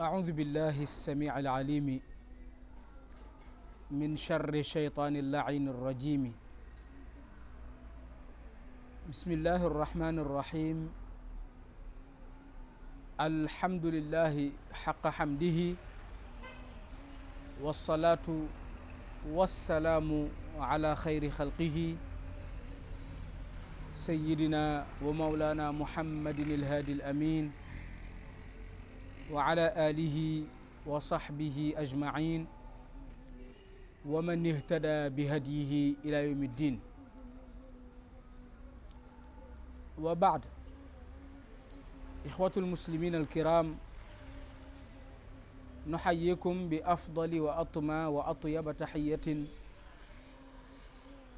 أعوذ بالله السميع العليم من شر الشيطان اللعين الرجيم بسم الله الرحمن الرحيم الحمد لله حق حمده والصلاة والسلام على خير خلقه سيدنا ومولانا محمد الهادي الأمين وعلى آله وصحبه أجمعين ومن اهتدى بهديه إلى يوم الدين وبعد إخوة المسلمين الكرام نحييكم بأفضل وأطمى وأطيب تحية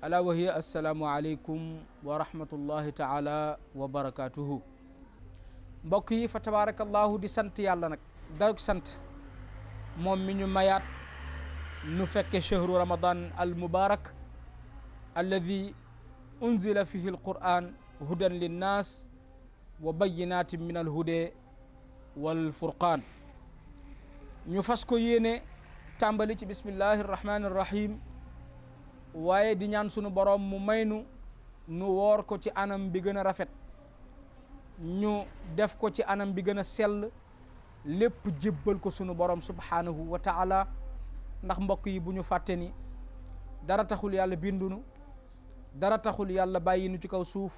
ألا وهي السلام عليكم ورحمة الله تعالى وبركاته mbokk yi fa tabarakallahu di sant yàlla nag dayok sant moom mi ñu mayaat nu fekke chahru ramadan al mubarak alladi unzila fihi al quran hudan linnas wa bayyinatin min al huda wal furqan ñu fas ko yéene tàmbali ci bismillahi rahmani rahim waaye di ñaan sunu borom mu maynu nu woor ko ci anam bi gën a rafet ñu def ko ci anam bi gën a sell lépp jébbal ko sunu borom subhanahu wa taala ndax mbokk yi bu ñu fàtte ni dara taxul yàlla bindunu dara taxul yàlla bàyyi nu ci kaw suuf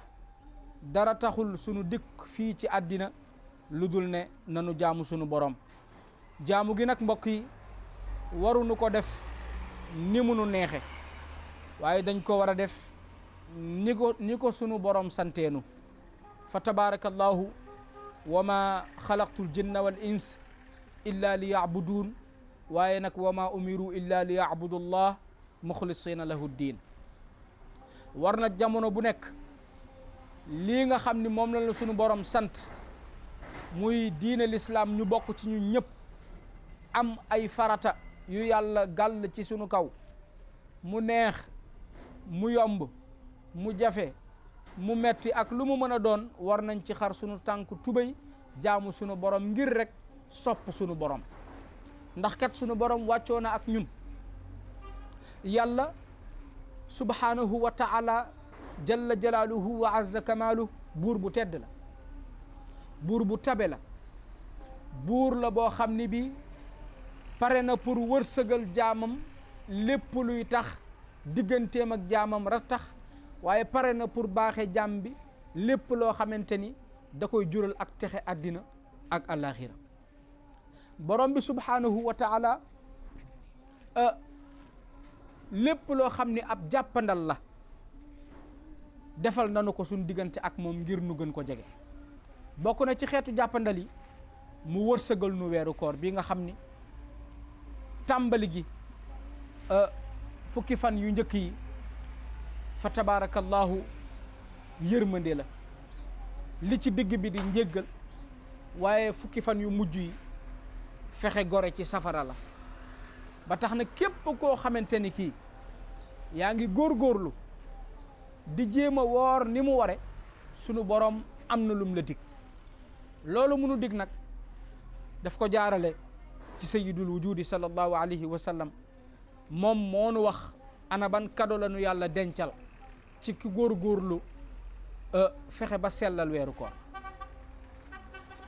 dara taxul sunu dikk fii ci àddina lu dul ne nanu jaamu sunu borom jaamu gi nag mbokk yi waruñu ko def ni mu nu neexe waaye dañ ko war a def ni ko sunu borom santeenu fa tabarakallahu wa ma xalaqtul jinna wal ins illa li yacbuduun waaye nag wa ma umiru illa li yacbudu llah muxlisina lahu ddin war na jamono bu nekk lii nga xam ni moom la sunu borom sant muy diine l'islam ñu bokk ci ñu ñëpp am ay farata yu yàlla gàll ci sunu kaw mu neex mu yomb mu jafe mu metti ak lu mu mën a doon war nañ ci xar sunu tànk tubéy jaamu sunu borom ngir rek sopp sunu borom ndax kat sunu borom wàccoo na ak ñun yàlla subhanahu wa taala jalla jalaaluhu wa azza kamaalu buur bu tedd la buur bu tabe la buur la boo xam ni bi pare na pour wërsëgal jaamam lépp luy tax digganteem ak jaamam rattax waaye pare na pour baaxe jaam bi lépp loo xamante ni da koy jural ak texe àddina ak alaxira borom bi subhanahu wa taala lépp loo xam ni ab jàppandal la defal nanu ko suñ diggante ak moom ngir nu gën ko jege bokk na ci xeetu jàppandal yi mu wërsëgal nu weeru koor bi nga xam ni tàmbali gi fukki fan yu njëkk yi fa tabarakallahu yërmande la li ci digg bi di njéggal waaye fukki fan yu mujj yi fexe gore ci safara la ba tax na képp koo xamante ni kii yaa ngi góorgóorlu di jéem a woor ni mu ware sunu borom am na lum la dig loolu munu dig nag daf ko jaarale ci sayyidul wujudi sallallahu alayhi wa sallam moom moonu wax ana ban kado la nu yàlla dencal ci ki góorgóorlu fexe ba sellal weeru koor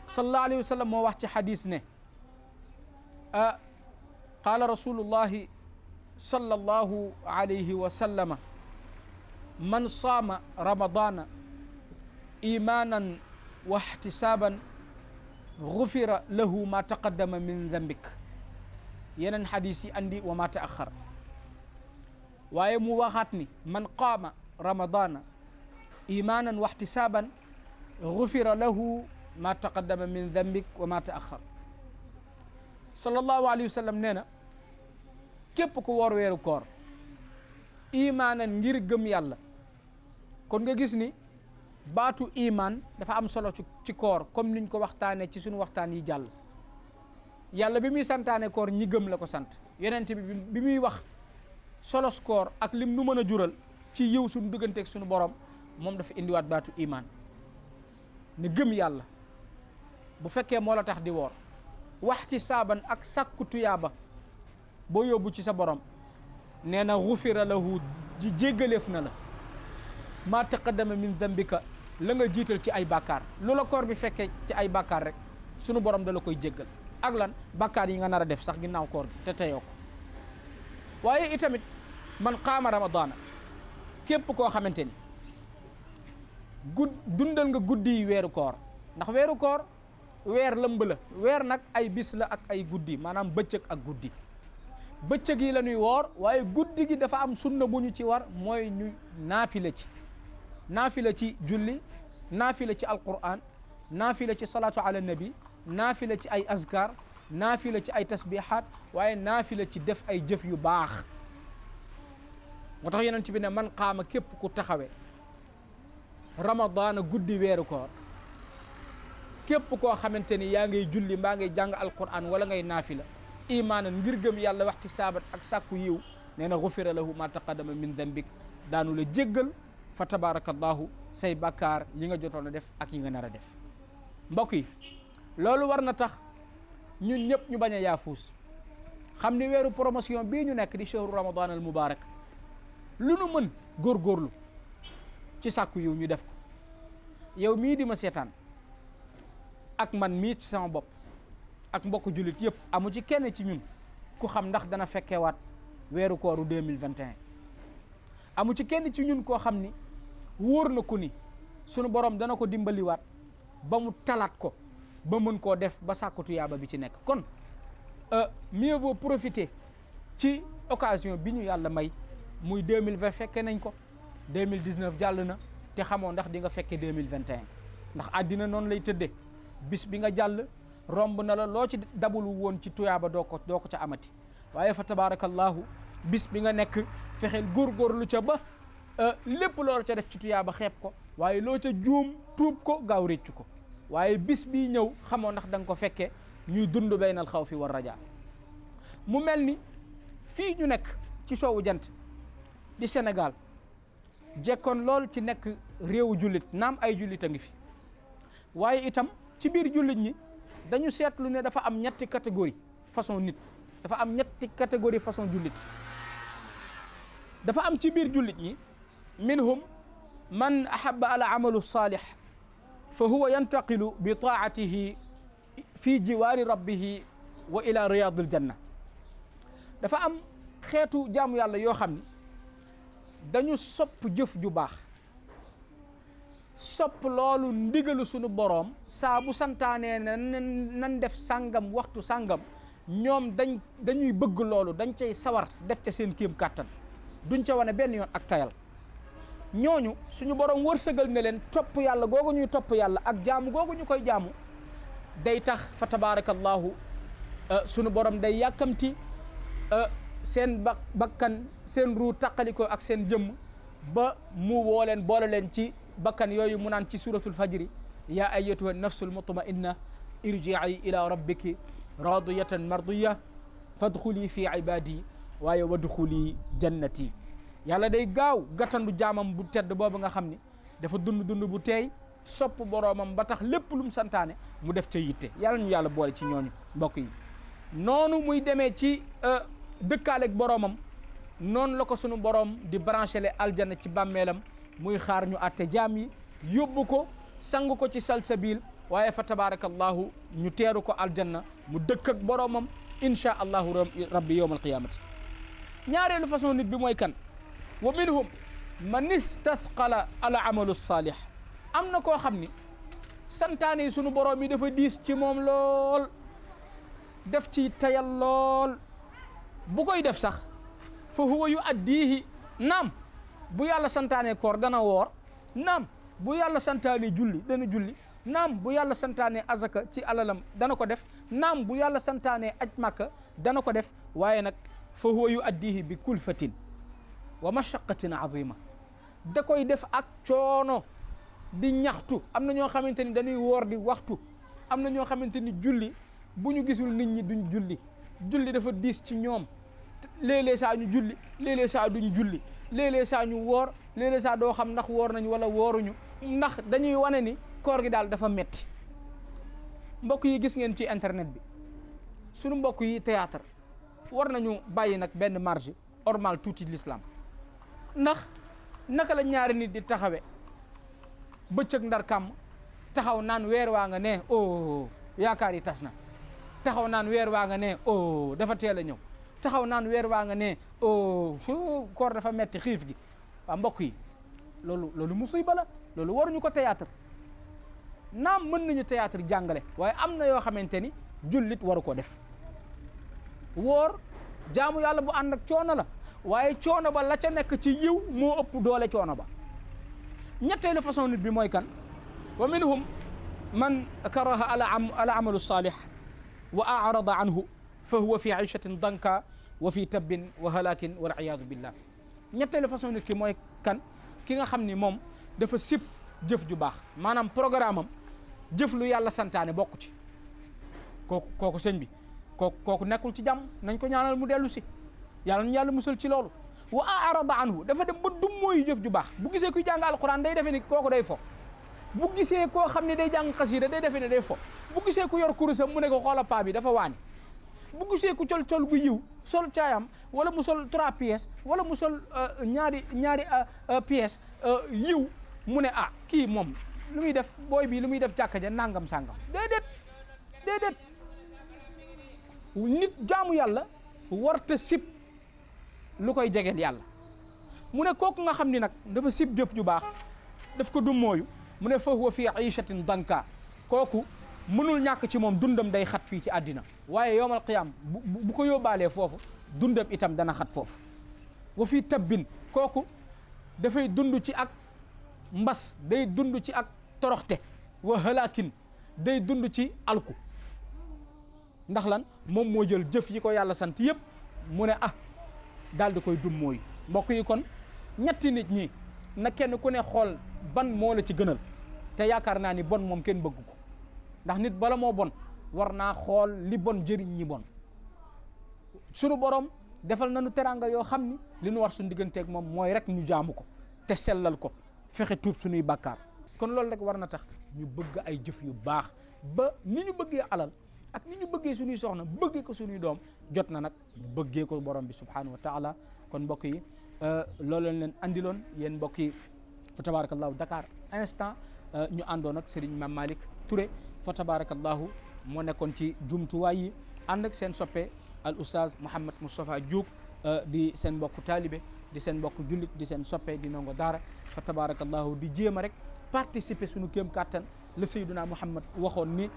sallallahu alayhi wa sallam moo wax ci xadis ne qaala rasulullahi sallallahu alayhi wa sallama man saama ramadana imanan wa ihtisaban gufira lahu ma taqaddama min dambik yeneen xadis yi andi wa ma taaxar waaye mu waxaat ni man qaama ramadana imanan wa ihtisaban gufira lahu ma taqaddama min dambik wa ma taaxar sallallahu alayhi wa sallam nee na képp ku woor weeru koor imaanan ngir gëm yàlla kon nga gis ni baatu imaan dafa am solo ci koor comme niñ ko waxtaanee ci suñu waxtaan yi jàll yàlla bi muy santaane koor ñi gëm la ko sant yonent bi muy wax solos koor ak lim nu mën a jural ci yiw suñu digganteeg suñu borom moom dafa indiwaat baatu imaan ne gëm yàlla bu fekkee moo la tax di woor waxti saaban ak sàkku tuyaaba boo yóbbu ci sa borom nee na xufira lahu ji jéggaleef na la maa taqaddama min dambika la nga jiital ci ay bàkkaar lu la koor bi fekkee ci ay bàkkaar rek sunu borom da la koy jéggal ak lan bàkkaar yi nga nar a def sax ginnaaw koor gi te teyoo ko waaye itamit man qaama ramadaana képp koo xamante ni dundal nga guddi yi weeru koor ndax weeru koor weer lëmb la weer nag ay bis la ak ay guddi maanaam bëccëg ak guddi bëccëg yi la ñuy woor waaye guddi gi dafa am sunna bu ñu ci war mooy ñu naafila ci julli naafila ci alquran naafila ci salaatu ala nabi naafila ci ay azkar naafila ci ay tasbihaat waaye naafila ci def ay jëf yu baax moo tax yonent bi ne man qaama képp ku taxawe ramadaana guddi weeru koor képp koo xamante ni yaa ngay julli mbaa ngay jàng alquran wala ngay naafila imaanan ngir gëm yàlla waxti saabat ak sàkku yiw nee na gufira lahu ma taqaddama min dambik daanu la jéggal fa tabarakallahu say bàkkaar yi nga jotoon a def ak yi nga nar a def mbokk yi loolu war na tax ñun ñëpp ñu bañ a yaafuus xam ni weeru promotion bii ñu nekk di shahru ramadan al mubarak lu nu mën góorgóorlu ci sàkku yiw ñu def ko yow mii di ma seetaan ak man mii ci sama bopp ak mbokk jullit yëpp amu ci kenn ci ñun ku xam ndax dana fekkewaat weeru kooru 2021 amu ci kenn ci ñun koo xam ni wóor na ko ni sunu borom dana ko dimbaliwaat ba mu talaat ko ba mën koo def ba sàkkatu yaaba bi ci nekk kon mieux vaut profiter ci occasion bi ñu yàlla may muy 2020 fekke nañ ko 2019 jàll na te xamoo ndax di nga fekke 2021 ndax àddina noonu lay tëddee bis bi nga jàll romb na la loo ci dabulu woon ci tuyaaba doo ko ca amati waaye fa tabarakallahu bis bi nga nekk fexeel góorgóorlu ca ba lépp loolu ca def ci tuyaaba xeeb ko waaye loo ca juum tuub ko gaaw réccu ko waaye bis bii ñëw xamoo ndax da nga ko fekke ñuy dund baynal xawfi war rajaa mu mel ni fii ñu nekk ci soowu jant di Sénégal jekkoon lool ci nekk réewu jullit naam ay jullit a ngi fi waaye itam ci biir jullit ñi dañu seetlu ne dafa am ñetti catégorie façon nit dafa am ñetti catégorie façon jullit dafa am ci biir jullit ñi minhum man ahabba al amalu salih fa huwa yantaqilu bi taatihi fi jiwaari rabbihi wa ila riyadil janna dafa am xeetu jaamu yàlla yoo xam ni dañu sopp jëf ju baax sopp loolu ndigalu sunu boroom saa bu santaanee ne nan def sàngam waxtu sàngam ñoom dañuy bëgg loolu dañ cay sawar def ca seen kéem kàttan duñ ca wane benn yoon ak tayal ñooñu suñu boroom wërsëgal ne leen topp yàlla googu ñuy topp yàlla ak jaamu googu ñu koy jaamu day tax fa tabarakallahu sunu boroom day yàkkamti seen bakkan seen ruu taqaliko ak seen jëmm ba mu woo leen boole leen ci bakkan yooyu mu naan ci suratul fajri ya ayyatuha nafsul mutma'inna irji'i ila rabbiki radiyatan mardiya fadxuli fi ibadi waaye wadxuli jannati yàlla day gaaw gàttandu jaamam bu tedd boobu nga xam ni dafa dund bu teey sopp boroomam ba tax lépp lu mu santaane mu def ca yitte yàlla ñu yàlla boole ci ñooñu mbokk yi noonu muy demee ci dëkkaaleeg boroomam noonu la ko sunu boroom di branché aljanna ci bàmmeelam muy xaar ñu àtte jaam yi yóbbu ko sang ko ci salsabil waaye fa tabarakallahu ñu teeru ko aljanna mu dëkk ak boroomam insha allahu rabbi yawm alqiyamati ñaareelu façon nit bi mooy kan wa minhum man istathqala al amalu salih am na koo xam ni santaane yi sunu boroom yi dafa diis ci moom lool def ci tayal lool bu koy def sax fa huwa yu addihi naam bu yàlla santaane koor dana woor naam bu yàlla santaane julli dana julli naam bu yàlla santaane azaka ci alalam dana ko def naam bu yàlla santaane aj màkka dana ko def waaye nag fa huwa yu addihi bi kulfatin wa mashaqatin azima da koy def ak coono di ñaxtu am na ñoo xamante ni dañuy woor di waxtu am na ñoo xamante ni julli bu ñu gisul nit ñi duñ julli dafa diis ci ñoom léeg-léeg saa ñu julli léeg-léeg saa duñ julli léeg-léeg saa ñu woor léeg-léeg saa doo xam ndax woor nañu wala wooruñu ndax dañuy wane ni koor gi daal dafa metti mbokk yi gis ngeen ci internet bi suñu mbokk yi théâtre war nañu bàyyi nag benn marge normal tuuti l'islam ndax naka la ñaari nit di taxawe bëccëg ndar kàmm taxaw naan weer waa nga ne oh yaakaar yi tas na taxaw naan weer waa nga ne oh dafa teel a ñëw taxaw naan weer waa nga ne oh koor dafa metti xiif gi waa mbokk yi loolu musiba la loolu waruñu ko théâtre naam mën nañu théâtre jàngale waaye am na yoo xamante ni jullit waru ko def woor jaamu yàlla bu ànd ak coono la waaye coono ba la ca nekk ci yiw moo ëpp doole coono ba ñetteelu façon nit bi mooy kan wa minhum man karaha ala amalu salih wa arada anhu fa huwa fi ayshatin danka wa fi tabbin wa halakin wal iyadu billah ñetteelu façon nit ki mooy kan ki nga xam ni moom dafa sib jëf ju baax maanaam programme am jëf lu yàlla santaane bokk ci kooku sëñ bi kooku nekkul ci jàmm nañ ko ñaanal mu dellu si yàlla musal ci loolu wa arada anhu dafa dem ba dum mooy jëf ju baax bu gisee kuy jàng alquran day defe ni kooku day fo bu gisee koo xam ne day jàng xasida day defe ne day fo bu gisee ku yor kurusam mu ne ko xoola paa bi dafa waani bu gisee ku col gu yiw sol caayam wala mu sol 3 pièces wala mu sol ñaari pièces yiw mu ne kii moom lu muy def booy bi lu muy def jàkka ja nangam sàngam déedéet nit jaamu yàlla warta sib lu koy jegeel yàlla mu ne kooku nga xam ni nag dafa sib jëf ju baax daf ko dummooyu mu ne fa huwa fi ayshatin danka kooku mënul ñàkk ci moom dundam day xat fii ci àddina waaye yowmal qiyaam bu ko yóbbaalee foofu dundam itam dana xat foofu wa fii tabbin kooku dafay dund ci ak mbas day dund ci ak toroxte wa halakin day dund ci alku ndax lan moom moo jël jëf yi ko yàlla sant yëpp mu ne daal di koy dum mooy mbokk yi kon ñetti nit ñi na kenn ku ne xool ban moo la ci gënal te yaakaar naa ni bon moom kenn bëgg ko ndax nit bala moo bon war naa xool li bon jëriñ ñi bon sunu borom defal nañu teranga yoo xam ni li nu war suñu digganteeg moom mooy rek ñu jaamu ko te sellal ko fexe tuub suñuy bàkkaar kon loolu rek war na tax ñu bëgg ay jëf yu baax ba ni ñu bëggee alal ak ni ñu bëggee suñuy soxna bëggee ko suñuy doom jot na nag ñu bëggee ko borom bi subhanahu wa taala kon mbokk yi loolu leen andiloon yéen mbokk yi fa tabarakallahu Dakar instant ñu àndoon ak Serigne Mame Malick Touré fa tabarakallahu moo nekkoon ci jumtuwaay yi ànd ak seen soppe al oustaz Mouhamed Moustapha Diouk di seen mbokku taalibe di seen mbokku jullit di seen soppe di ndongo daara fa tabarakallahu di jéem a rek participer suñu kéem kàttan la Seydina Muhammad waxoon ni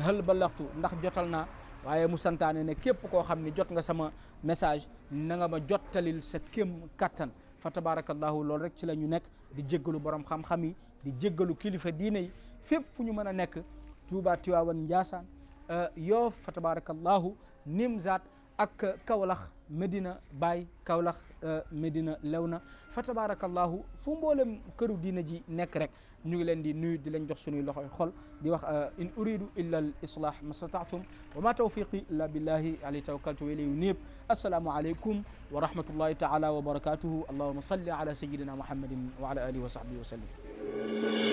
hal balaxtu ndax jotal naa waaye mu santaane ne képp koo xam ni jot nga sama message na nga ma jottalil sa kéem kàttan fa tabarakallahu loolu rek ci la ñu nekk di jéggalu borom xam-xam yi di jéggalu kilifa diine yi fépp fu ñu mën a nekk Touba Tiwaawan Njaasaan Yoof fa tabarakallahu Nimzaat ak Kawlax Medina Baay Kawlax Medina Lewna fa tabarakallahu fu mboolem këru diina ji nekk rek ñu ngi leen di nuyu di leen jox suñuy loxoy xol di wax in uridu illa al islah ma stata'tum wa ma tawfiqi illa billahi alayhi tawakkaltu wa ilayhi unib assalamu alaykum wa rahmatullahi ta'ala wa barakatuhu allahumma salli ala sayyidina muhammadin wa ala alihi wa sahbihi wa sallim.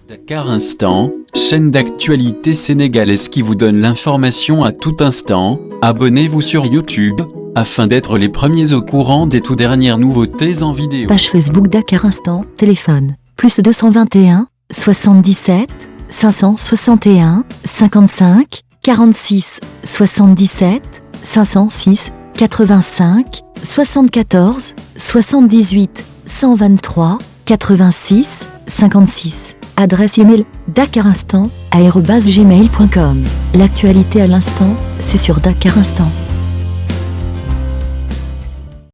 Dakar Instant, chaîne d'actualité sénégalaise qui vous donne l'information à tout instant. Abonnez-vous sur YouTube, afin d'être les premiers au courant des tout dernières nouveautés en vidéo. Page Facebook Dakar Instant, téléphone, +221, 77, 561, 55, 46, 77, 506, 85, 74, 78, 123, 86, 56. Adresse email dakarinstant@gmail.com. L'actualité à l'instant, c'est sur Dakar Instant.